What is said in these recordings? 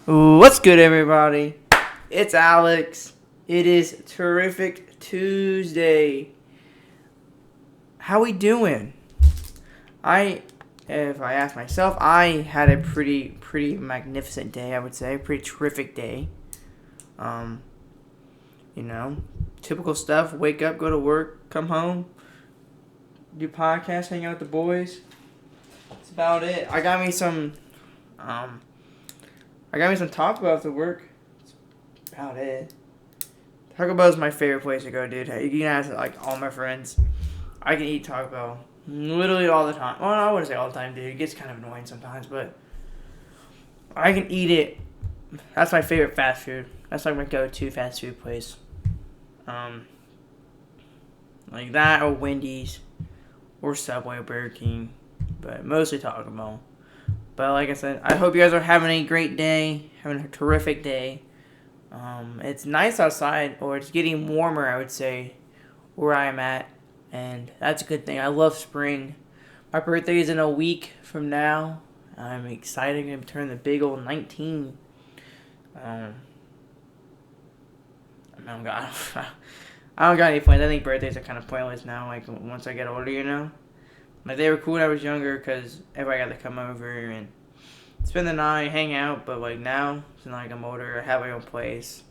What's good, everybody? It's Alex. It is Terrific Tuesday. How we doing? If I ask myself, I had a pretty magnificent day. I would say, pretty terrific day. Um, typical stuff. Wake up, go to work, come home, do podcasts, hang out with the boys. That's about it. I got me some Taco Bell after work. That's about it. Taco Bell is my favorite place to go, dude. You can ask like all my friends. I can eat Taco Bell literally all the time. Well, I wouldn't say all the time, dude. It gets kind of annoying sometimes, but I can eat it. That's my favorite fast food. That's like my go-to fast food place. Like that or Wendy's or Subway or Burger King, but mostly Taco Bell. But like I said, I hope you guys are having a great day, having a terrific day. It's nice outside, or it's getting warmer, I would say, where I'm at, and that's a good thing. I love spring. My birthday is in a week from now. I'm excited to turn the big old 19. I don't got, I don't got any plans. I think birthdays are kind of pointless now. Like once I get older. Like, they were cool when I was younger because everybody got to come over and spend the night, hang out. But, like, now, since, like, I'm older, I have my own place.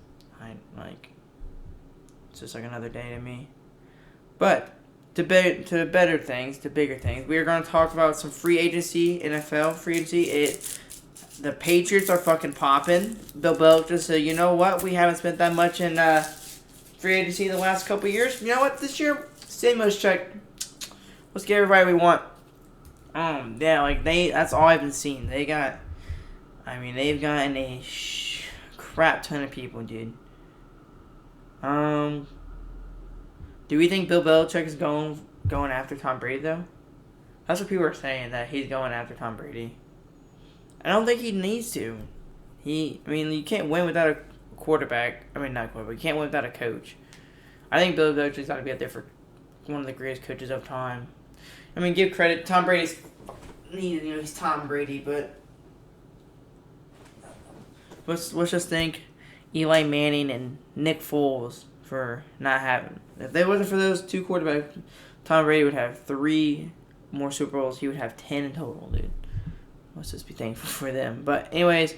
It's just, like, another day to me. But, to bigger things, we are going to talk about some free agency, NFL free agency. The Patriots are fucking popping. Bill Belichick just said, you know what? We haven't spent that much in free agency in the last couple of years. You know what? This year, stimulus check. Let's get everybody we want. That's all I've been seeing. They've gotten a crap ton of people, dude. Do we think Bill Belichick is going after Tom Brady, though? That's what people are saying, that he's going after Tom Brady. I don't think he needs to. You can't win without a quarterback. Not quarterback. You can't win without a coach. I think Bill Belichick's got to be up there for one of the greatest coaches of time. Give credit. Tom Brady's, he's Tom Brady, but let's just think Eli Manning and Nick Foles for not having. If they wasn't for those two quarterbacks, Tom Brady would have 3 more Super Bowls. He would have 10 in total, dude. Let's just be thankful for them. But anyways,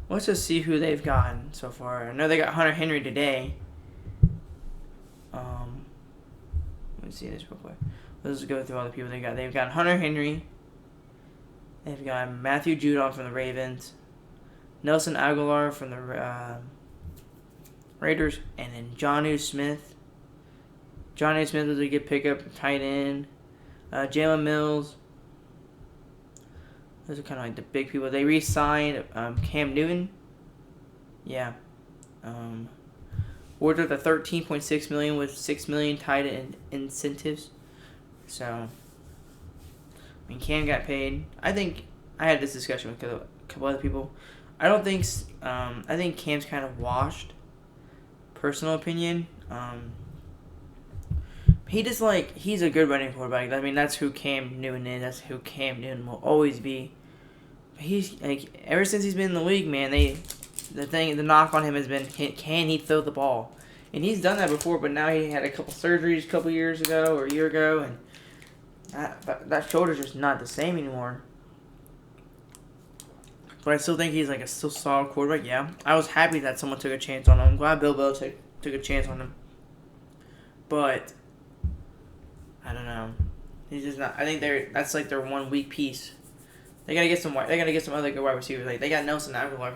let's just see who they've gotten so far. I know they got Hunter Henry today. Let me see this real quick. Let's just go through all the people they got. They've got Hunter Henry. They've got Matthew Judon from the Ravens. Nelson Aguilar from the Raiders. And then Jonnu Smith. Jonnu Smith was a good pickup, tight end. Jalen Mills. Those are kind of like the big people. They re-signed Cam Newton. Yeah. Ordered the $13.6 million with $6 million tied in incentives. So, Cam got paid. I think I had this discussion with a couple other people. I think Cam's kind of washed. Personal opinion. He's a good running quarterback. That's who Cam Newton is. That's who Cam Newton will always be. He's ever since he's been in the league, man. The knock on him has been, can he throw the ball? And he's done that before, but now he had a couple surgeries a couple years ago or a year ago, and that shoulder's just not the same anymore. But I still think he's a still solid quarterback. Yeah, I was happy that someone took a chance on him. I'm glad Bill Belichick took a chance on him. But I don't know. He's just not. I think that's their one weak piece. They gotta get some other good wide receivers. They got Nelson Aguilar,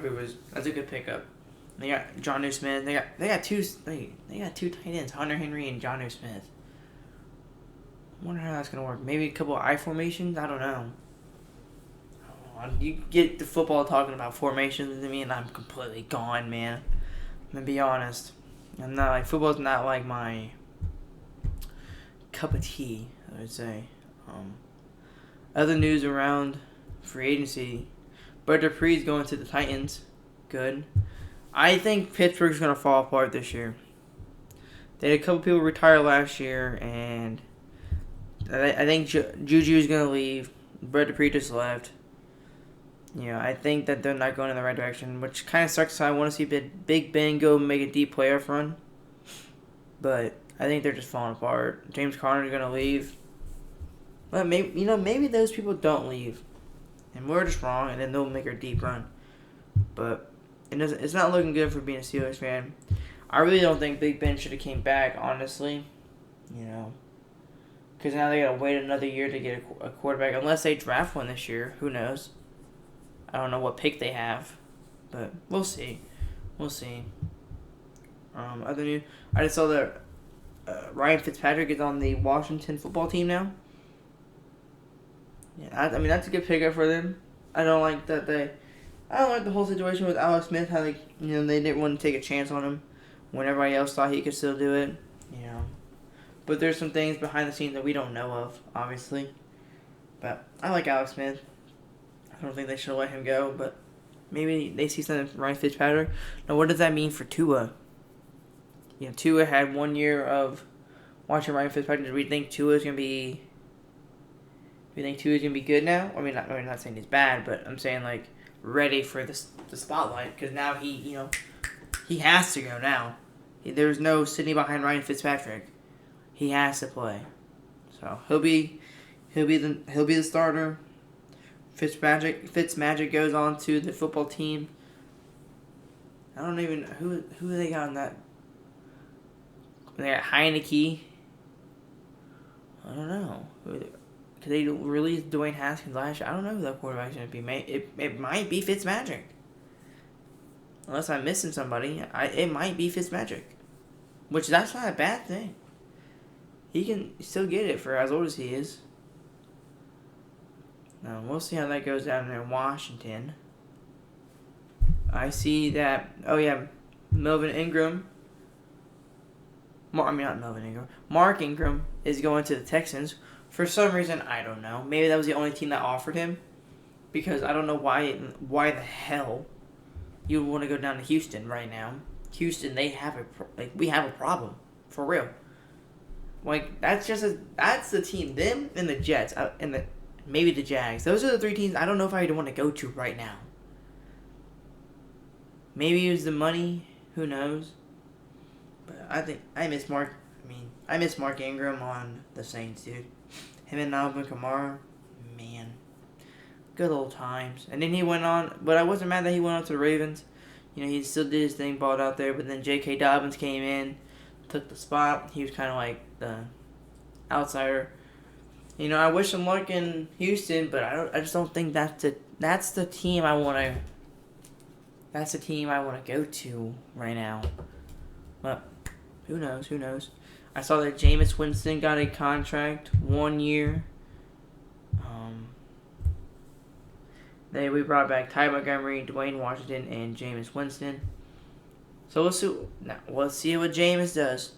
that's a good pickup. They got Jonnu Smith. They got two tight ends, Hunter Henry and Jonnu Smith. I wonder how that's gonna work. Maybe a couple of I formations. I don't know. You get the football talking about formations to me, and I'm completely gone, man. I'm gonna be honest. I'm not football's not like my cup of tea, I would say. Other news around free agency. Bud Dupree's going to the Titans. Good. I think Pittsburgh's going to fall apart this year. They had a couple people retire last year, and I think Juju's going to leave. Bud Dupree just left. I think that they're not going in the right direction, which kind of sucks. I want to see Big Ben go make a deep playoff run, but I think they're just falling apart. James Conner's gonna leave, but maybe those people don't leave, and we're just wrong, and then they'll make a deep run. But it's not looking good for being a Steelers fan. I really don't think Big Ben should have came back, honestly. Because now they gotta wait another year to get a quarterback, unless they draft one this year. Who knows? I don't know what pick they have, but we'll see. Other news, I just saw that Ryan Fitzpatrick is on the Washington football team now. Yeah, I mean that's a good pickup for them. I don't like the whole situation with Alex Smith. How they didn't want to take a chance on him when everybody else thought he could still do it. But there's some things behind the scenes that we don't know of, obviously. But I like Alex Smith. I don't think they should let him go, but maybe they see something from Ryan Fitzpatrick. Now, what does that mean for Tua? Tua had 1 year of watching Ryan Fitzpatrick. Do we think Tua's gonna be? Do we think Tua's gonna be good now? I mean, I'm not saying he's bad, but I'm saying like ready for the spotlight because now he has to go now. There's no sitting behind Ryan Fitzpatrick. He has to play, so he'll be the starter. Fitzmagic goes on to the football team. I don't even who they got on that. They got Heineke. I don't know. Could they release Dwayne Haskins last year? I don't know who that quarterback's gonna be. It might be Fitzmagic. Unless I'm missing somebody, it might be Fitzmagic, which that's not a bad thing. He can still get it for as old as he is. Now, we'll see how that goes down there in Washington. I see that, Melvin Ingram. Mark Ingram is going to the Texans. For some reason, I don't know. Maybe that was the only team that offered him. Because I don't know why the hell you would want to go down to Houston right now. Houston, we have a problem. For real. That's the team. Them and the Jets, and maybe the Jags. Those are the three teams I don't know if I would want to go to right now. Maybe it was the money. Who knows? But I think I miss Mark Ingram on the Saints, dude. Him and Alvin Kamara, man, good old times. And then he went on, but I wasn't mad that he went on to the Ravens. He still did his thing, balled out there. But then J.K. Dobbins came in, took the spot. He was kind of like the outsider. I wish him luck in Houston, but I just don't think that's the team I want to. That's the team I want to go to right now. But who knows? I saw that Jameis Winston got a contract 1 year. We brought back Ty Montgomery, Dwayne Washington, and Jameis Winston. So we'll see what Jameis does.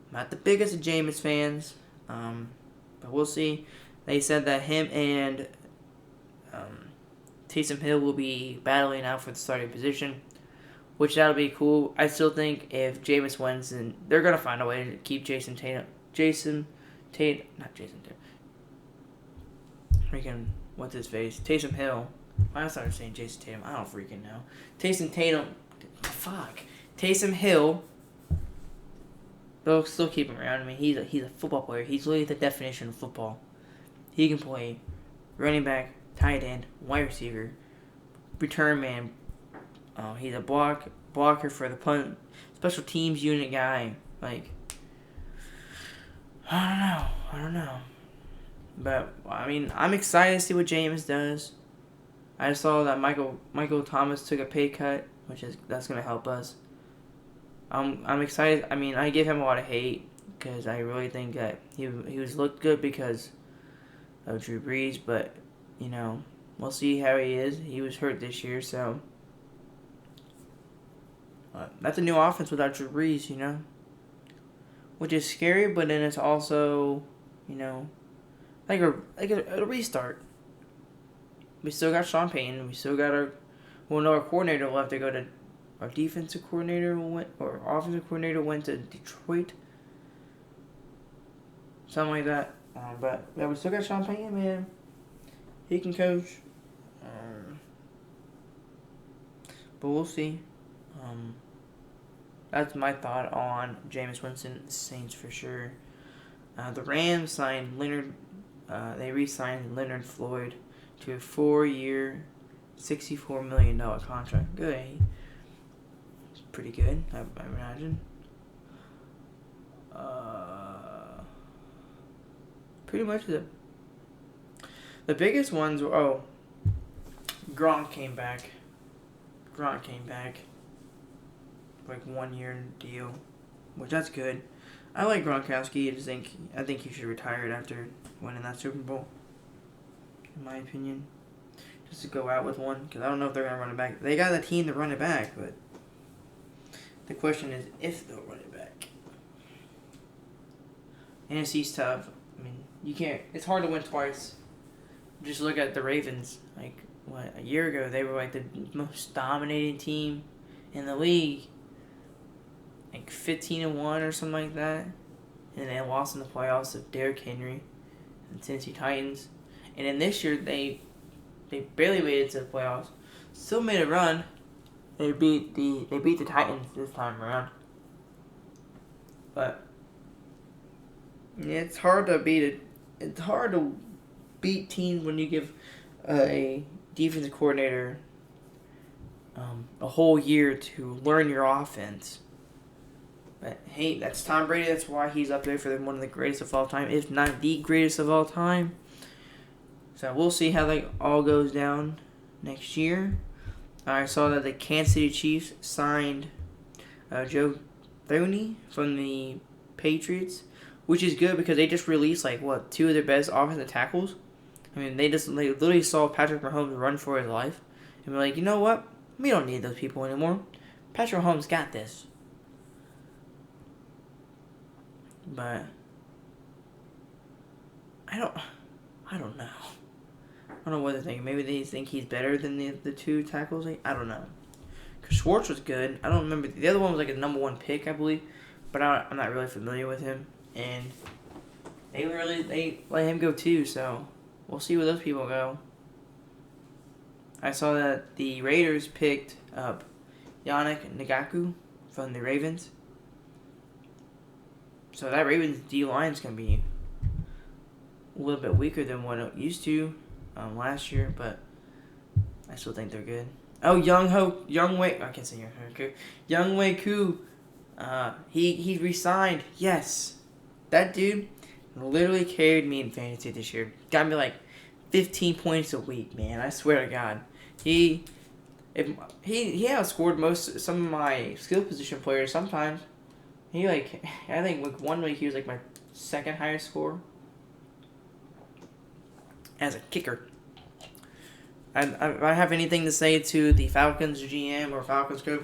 I'm not the biggest of Jameis fans, but we'll see. They said that him and Taysom Hill will be battling out for the starting position, which that'll be cool. I still think if Jameis wins, then they're gonna find a way to keep Freaking, what's his face? Taysom Hill. I started saying Jason Tatum. I don't freaking know. Taysom Hill. They'll still keep him around. I mean, he's a football player. He's literally the definition of football. He can play running back, tight end, wide receiver, return man. He's a blocker for the punt, special teams unit guy. I don't know. But I mean, I'm excited to see what Jameis does. I saw that Michael Thomas took a pay cut, that's gonna help us. I'm excited. I mean, I give him a lot of hate because I really think that he was looked good because of Drew Brees, but we'll see how he is. He was hurt this year, so that's a new offense without Drew Brees, which is scary, but then it's also like a restart. We still got Sean Payton. We still got our coordinator left to go to. Our defensive coordinator or offensive coordinator went to Detroit. Something like that. But we still got Sean Payton, man. He can coach. But we'll see. That's my thought on Jameis Winston, the Saints for sure. The Rams signed Leonard. They re-signed Leonard Floyd to a 4-year, $64 million contract. Good. It's pretty good, I imagine. Pretty much the biggest ones were, Gronk came back. Like 1-year deal, which that's good. I like Gronkowski. I think he should retire after winning that Super Bowl. In my opinion, just to go out with one, because I don't know if they're gonna run it back. They got the team to run it back, but the question is if they'll run it back. NFC's tough. I mean, you can't. It's hard to win twice. Just look at the Ravens. Like a year ago, they were like the most dominating team in the league. Like 15-1 or something like that, and they lost in the playoffs of Derrick Henry and Tennessee Titans. And then this year they barely made it to the playoffs, still made a run. They beat the Titans this time around. But yeah, it's hard to beat it. It's hard to beat teams when you give a defensive coordinator a whole year to learn your offense. But hey, that's Tom Brady. That's why he's up there for one of the greatest of all time, if not the greatest of all time. So we'll see how that all goes down next year. I saw that the Kansas City Chiefs signed Joe Thuney from the Patriots, which is good because they just released 2 of their best offensive tackles. I mean, they literally saw Patrick Mahomes run for his life, and we're like, you know what? We don't need those people anymore. Patrick Mahomes got this. But I don't know. I don't know what they're thinking. Maybe they think he's better than the 2 tackles. I don't know. Because Schwartz was good. I don't remember. The other one was like a number 1 pick, I believe. But I'm not really familiar with him. And they let him go too. So we'll see where those people go. I saw that the Raiders picked up Yannick Ngakoue from the Ravens. So that Ravens D-line is going to be a little bit weaker than what it used to last year, but I still think they're good. Oh, Younghoe Koo. He resigned. Yes, that dude literally carried me in fantasy this year. Got me 15 points a week, man. I swear to God, he outscored some of my skill position players sometimes. I think 1 week he was my second highest score as a kicker. If I have anything to say to the Falcons GM or Falcons coach,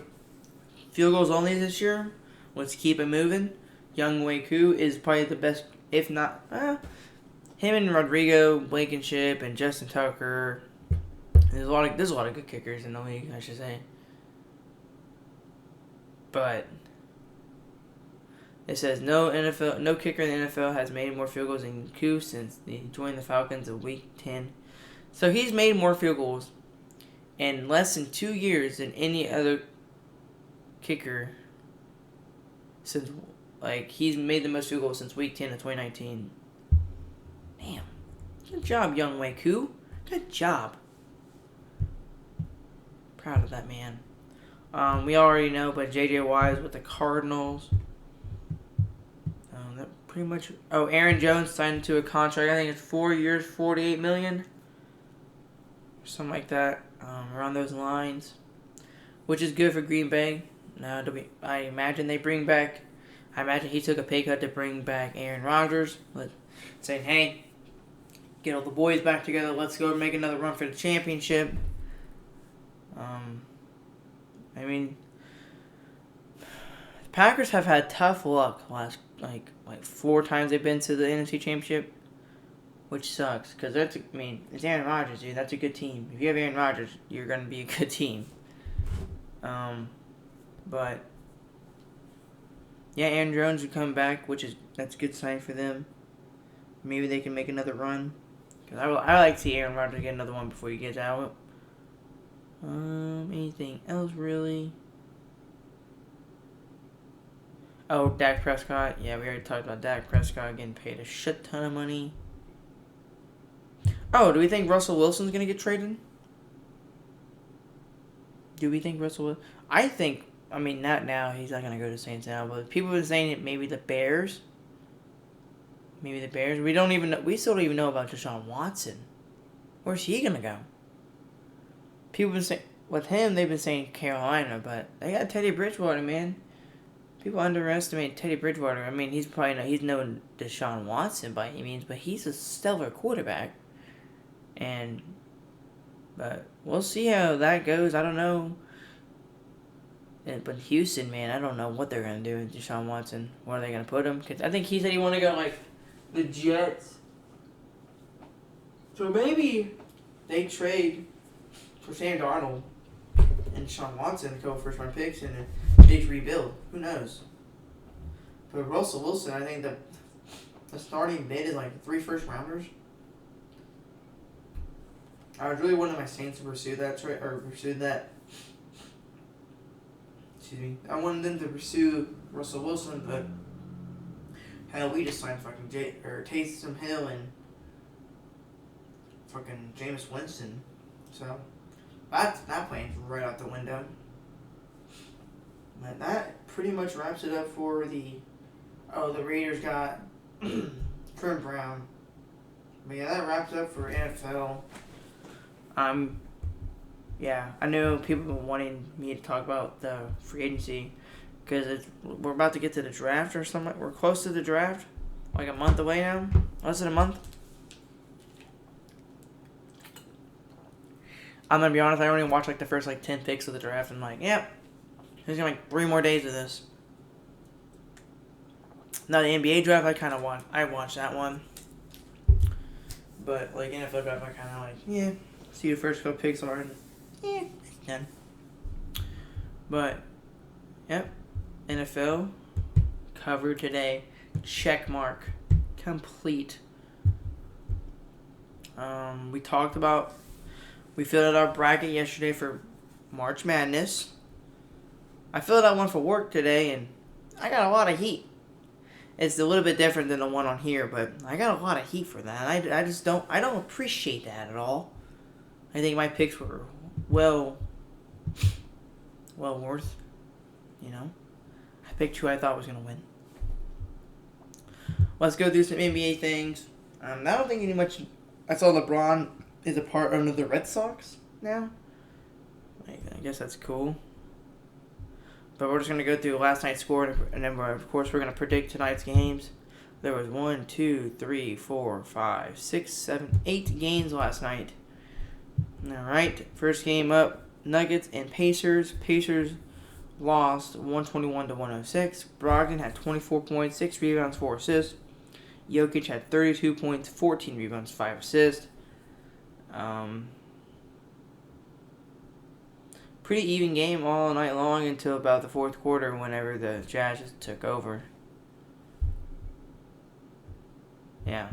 field goals only this year. Let's keep it moving. Younghoe Koo is probably the best, if not, him and Rodrigo Blankenship and Justin Tucker. There's a lot of good kickers in the league, I should say. But it says no kicker in the NFL has made more field goals than Koo since he joined the Falcons in Week 10. So he's made more field goals in less than 2 years than any other kicker. Since he's made the most field goals since Week 10 of 2019. Damn, good job, Younghoe Koo. Good job. Proud of that man. We already know, but J.J. Watt is with the Cardinals. That pretty much. Oh, Aaron Jones signed to a contract. I think it's 4 years, $48 million, something like that, around those lines, which is good for Green Bay. Now, I imagine they bring back. I imagine he took a pay cut to bring back Aaron Rodgers, saying, "Hey, get all the boys back together. Let's go make another run for the championship." I mean, the Packers have had tough luck last 4 times they've been to the NFC Championship, which sucks because it's Aaron Rodgers, dude. That's a good team. If you have Aaron Rodgers, you're gonna be a good team. But yeah, Aaron Jones would come back, that's a good sign for them. Maybe they can make another run. Because I like to see Aaron Rodgers get another one before he gets out. Anything else really? Oh, Dak Prescott. Yeah, we already talked about Dak Prescott getting paid a shit ton of money. Oh, do we think Russell Wilson's gonna get traded? Do we think Russell? I think. I mean, not now. He's not gonna go to Saints now. But people have been saying it. Maybe the Bears. Maybe the Bears. We don't even know. We still don't even know about Deshaun Watson. Where's he gonna go? People have been saying with him. They've been saying Carolina, but they got Teddy Bridgewater, man. People underestimate Teddy Bridgewater. I mean, he's no Deshaun Watson by any means, but he's a stellar quarterback. But we'll see how that goes. I don't know. But Houston, man, I don't know what they're gonna do with Deshaun Watson. Where are they gonna put him? Because I think he said he wanted to go like the Jets. So maybe they trade for Sam Darnold and Deshaun Watson to go first round picks and a big rebuild. Who knows? But Russell Wilson, I think the starting bid is like 3 first rounders. I was really wanting my Saints to pursue that Excuse me. I wanted them to pursue Russell Wilson, but hell, we just signed fucking Taysom Hill and fucking Jameis Winston. So that plan's right out the window. But that pretty much wraps it up for the Raiders got Trent Brown. But yeah, that wraps up for NFL. Yeah, I know people have been wanting me to talk about the free agency because we're about to get to the draft or something. We're close to the draft, like a month away now. Less than a month. I'm gonna be honest. I only watched like the first 10 picks of the draft, and yep, there's gonna be 3 more days of this. Now the NBA draft, I watched that one, but NFL draft, I kind of yeah. See the first couple picks are, yeah, it's done. But, yep, NFL covered today. Check mark, complete. We filled out our bracket yesterday for March Madness. I filled out one for work today, and I got a lot of heat. It's a little bit different than the one on here, but I got a lot of heat for that. I just don't appreciate that at all. I think my picks were well worth, I picked who I thought was going to win. Let's go through some NBA things. I don't think I saw LeBron is a part of the Red Sox now. I guess that's cool. But we're just going to go through last night's score, and then, of course, we're going to predict tonight's games. There was 1, 2, 3, 4, 5, 6, 7, 8 games last night. Alright, first game up, Nuggets and Pacers. Pacers lost 121-106. Brogdon had 24 points, 6 rebounds, 4 assists. Jokic had 32 points, 14 rebounds, 5 assists. Pretty even game all night long until about the fourth quarter whenever the Jazz just took over. Yeah.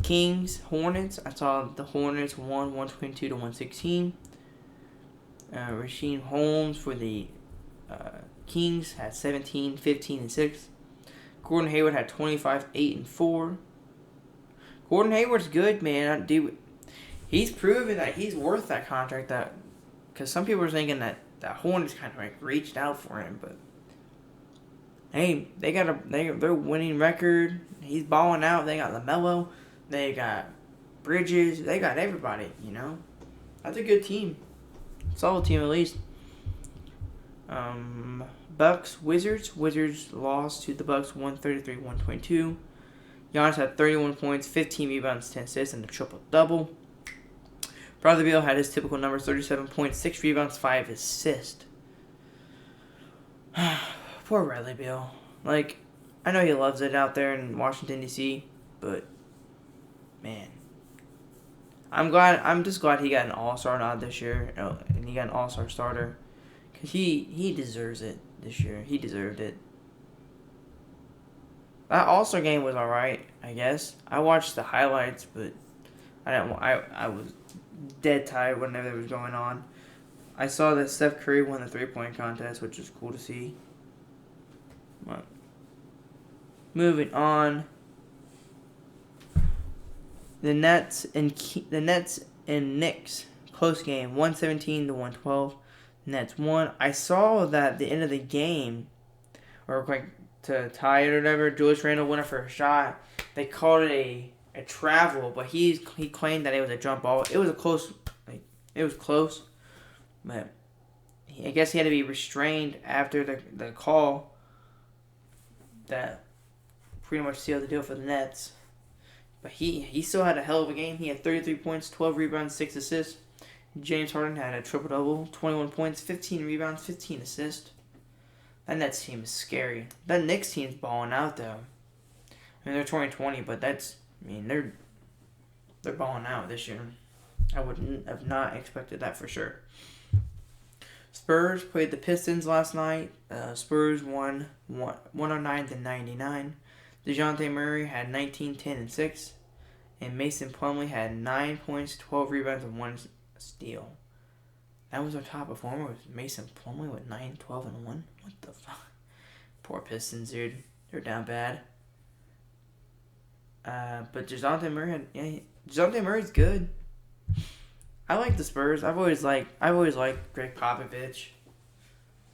Kings, Hornets. I saw the Hornets won 122-116. Rasheed Holmes for the Kings had 17, 15, and 6. Gordon Hayward had 25, 8, and 4. Gordon Hayward's good, man. He's proven that he's worth that contract. Because some people are thinking that Hornets kind of reached out for him, but hey, they're winning record. He's balling out. They got LaMelo. They got Bridges. They got everybody, That's a good team. Solid team, at least. Bucks, Wizards. Wizards lost to the Bucks 133-122. Giannis had 31 points, 15 rebounds, 10 assists, and a triple-double. Bradley Beal had his typical numbers, 37 points, 6 rebounds, 5 assists. Poor Bradley Beal. I know he loves it out there in Washington, D.C., but man, I'm just glad he got an All-Star nod this year, and he got an All-Star starter, because he deserves it this year. He deserved it. That All-Star game was alright, I guess. I watched the highlights, but I was dead tired whenever it was going on. I saw that Steph Curry won the 3-point contest, which is cool to see. But moving on, the Nets and Knicks close game, 117-112. Nets won. I saw that at the end of the game, or like to tie it or whatever, Julius Randle went up for a shot. They called it a travel, but he claimed that it was a jump ball. It was close, but I guess he had to be restrained after the call that pretty much sealed the deal for the Nets. But he still had a hell of a game. He had 33 points, 12 rebounds, 6 assists. James Harden had a triple-double, 21 points, 15 rebounds, 15 assists. That Nets team is scary. That Knicks team's balling out, though. I mean, they're 2020, but they're balling out this year. I would have not expected that for sure. Spurs played the Pistons last night. Spurs won 109-99. DeJounte Murray had 19, 10, and 6. And Mason Plumlee had 9 points, 12 rebounds, and 1 steal. That was our top performer, was Mason Plumlee with 9, 12, and 1. What the fuck? Poor Pistons, dude. They're down bad. But DeJounte Murray's good. I like the Spurs. I've always liked Greg Popovich.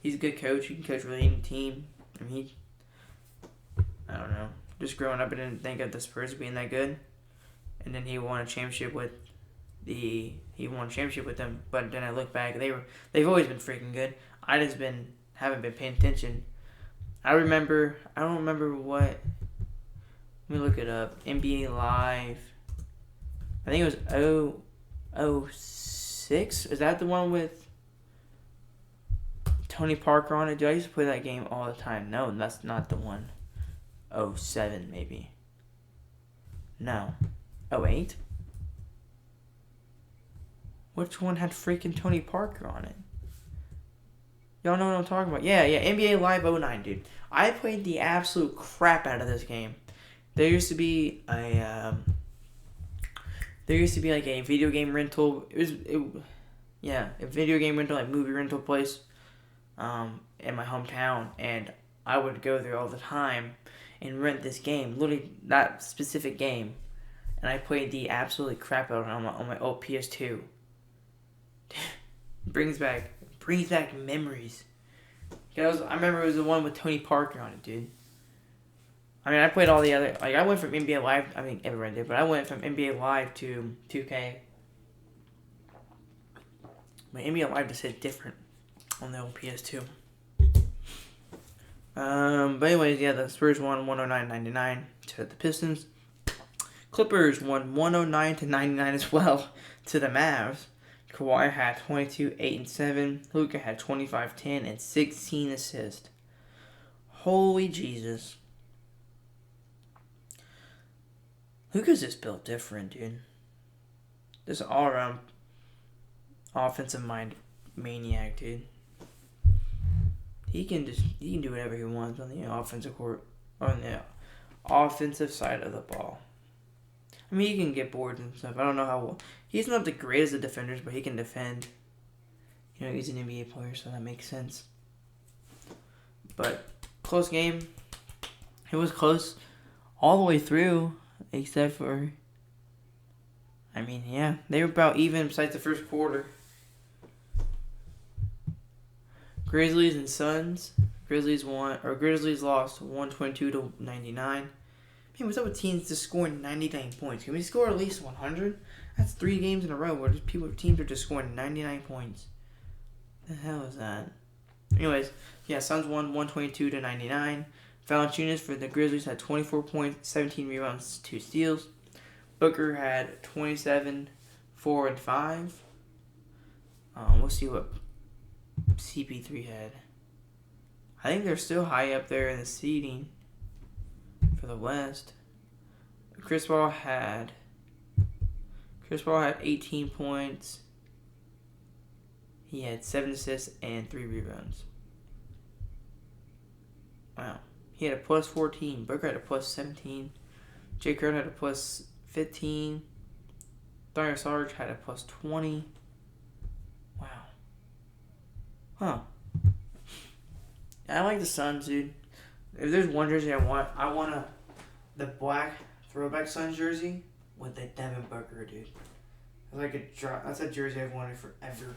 He's a good coach. He can coach really any team. I mean, I don't know. Just growing up, I didn't think of the Spurs being that good. And then he won a championship with them. But then I look back, they've always been freaking good. I just haven't been paying attention. I don't remember what. Let me look it up. NBA Live. I think it was 06. Is that the one with Tony Parker on it? Dude, I used to play that game all the time. No, that's not the one. 07 maybe. No. 08? Which one had freaking Tony Parker on it? Y'all know what I'm talking about. Yeah, NBA Live 09, dude. I played the absolute crap out of this game. There used to be like a video game rental. A video game rental, like movie rental place, in my hometown, and I would go there all the time and rent this game, literally that specific game, and I played the absolutely crap out of it on my old PS2. brings back memories. I remember it was the one with Tony Parker on it, dude. I mean, I played all the other... Like, I went from NBA Live... I mean, everyone did, but I went from NBA Live to 2K. But NBA Live just hit different on the old PS2. But anyways, yeah, the Spurs won 109-99 to the Pistons. Clippers won 109-99 as well to the Mavs. Kawhi had 22, 8, and 7. Luka had 25, 10, and 16 assists. Holy Jesus. Luka's just built different, dude. Just all-around offensive mind maniac, dude. He can do whatever he wants on the offensive court, on the offensive side of the ball. I mean, he can get bored and stuff. I don't know how well. He's not the greatest of defenders, but he can defend. You know, he's an NBA player, so that makes sense. But close game. It was close all the way through. Except for, I mean, yeah, they were about even besides the first quarter. Grizzlies and Suns. Grizzlies lost 122-99. Man, what's up with teams just scoring 99 points? Can we score at least 100? That's 3 games in a row where teams are just scoring 99 points. The hell is that? Anyways, yeah, Suns won 122-99. Valanciunas for the Grizzlies had 24 points, 17 rebounds, 2 steals. Booker had 27, 4, and 5. We'll see what CP3 had. I think they're still high up there in the seeding for the West. Chris Paul had 18 points. He had 7 assists and 3 rebounds. Wow. He had a plus 14. Booker had a plus 17. Jay Crowder had a plus 15. Dario Sarge had a plus 20. Wow. Huh. I like the Suns, dude. If there's one jersey I want the black throwback Suns jersey with the Devin Booker, dude. That's a jersey I've wanted forever.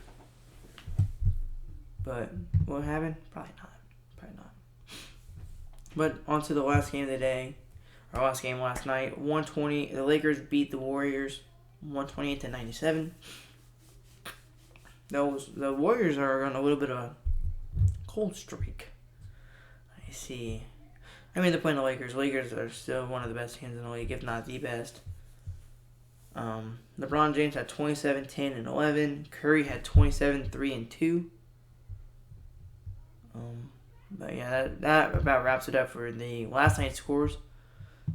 But will it happen? Probably not. But on to the last game of the day. Our last game last night. 120. The Lakers beat the Warriors 128-97. The Warriors are on a little bit of a cold streak. I see. I mean, they're playing the Lakers. Lakers are still one of the best teams in the league, if not the best. LeBron James had 27, 10, and 11. Curry had 27, 3, and 2. But yeah, that about wraps it up for the last night's scores.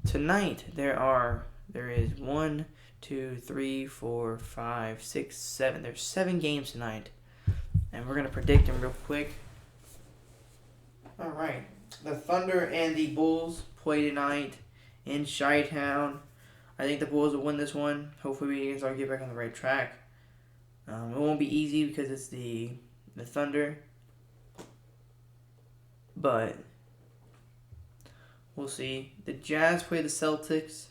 Tonight there is 1, 2, 3, 4, 5, 6, 7. There's 7 games tonight, and we're gonna predict them real quick. All right, the Thunder and the Bulls play tonight in Chi-Town. I think the Bulls will win this one. Hopefully we can start get back on the right track. It won't be easy because it's the Thunder, but we'll see. The Jazz play the Celtics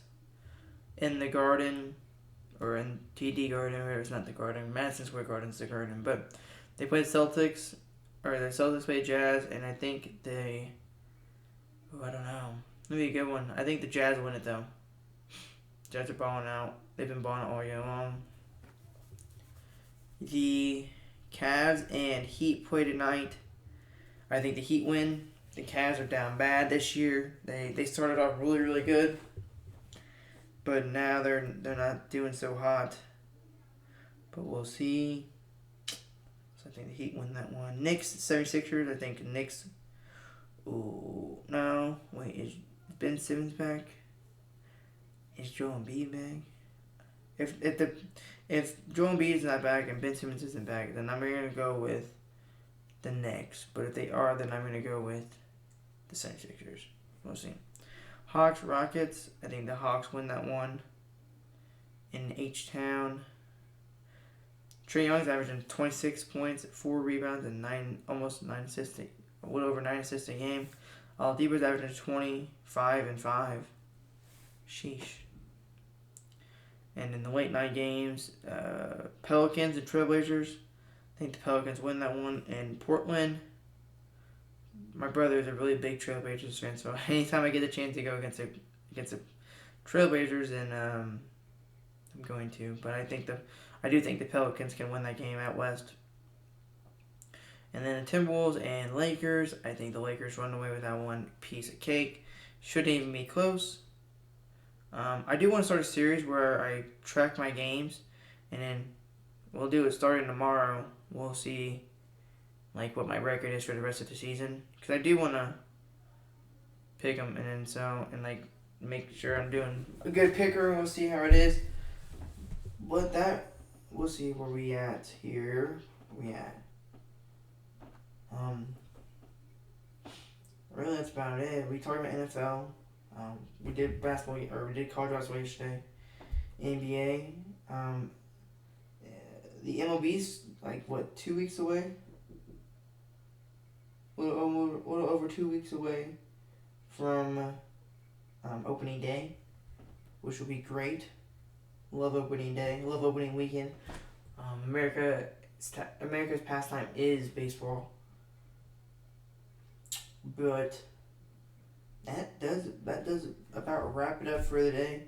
in the Garden, or in TD Garden, or it's not the Garden. Madison Square Garden's the Garden, but they play the Celtics, or the Celtics play Jazz, and I think I don't know. Maybe a good one. I think the Jazz win it though. Jazz are balling out. They've been balling all year long. The Cavs and Heat play tonight. I think the Heat win. The Cavs are down bad this year. They started off really, really good, but now they're not doing so hot. But we'll see. So I think the Heat win that one. Knicks, 76ers. I think Knicks. Ooh, no. Wait, is Ben Simmons back? Is Joel Embiid back? If Joel Embiid is not back and Ben Simmons isn't back, then I'm going to go with the Knicks. But if they are, then I'm going to go with the 76ers. We'll see. Hawks, Rockets. I think the Hawks win that one in H-Town. Trae Young's averaging 26 points, 4 rebounds, and almost 9 assists. A little over 9 assists a game. Oladipo's averaging 25 and 5. Sheesh. And in the late night games, Pelicans and Trailblazers. I think the Pelicans win that one. In Portland, my brother is a really big Trailblazers fan, so anytime I get a chance to go against the Trailblazers, then I'm going to. But I do think the Pelicans can win that game out west. And then the Timberwolves and Lakers. I think the Lakers run away with that one piece of cake. Shouldn't even be close. I do want to start a series where I track my games, and then we'll do it starting tomorrow. We'll see what my record is for the rest of the season, because I do want to pick them, and then make sure I'm doing a good picker. We'll see how it is. But we'll see where we at here. Really, that's about it. We talked about NFL. We did basketball, or we did college basketball yesterday. NBA. The MLB's 2 weeks away. A little over 2 weeks away from opening day, which will be great. Love opening day. Love opening weekend. America's pastime is baseball. But that does about wrap it up for the day.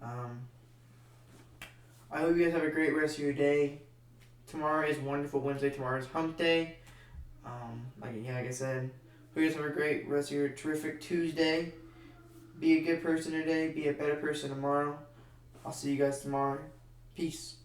I hope you guys have a great rest of your day. Tomorrow is Wonderful Wednesday. Tomorrow is Hump Day. Like I said, hope you guys have a great rest of your terrific Tuesday. Be a good person today. Be a better person tomorrow. I'll see you guys tomorrow. Peace.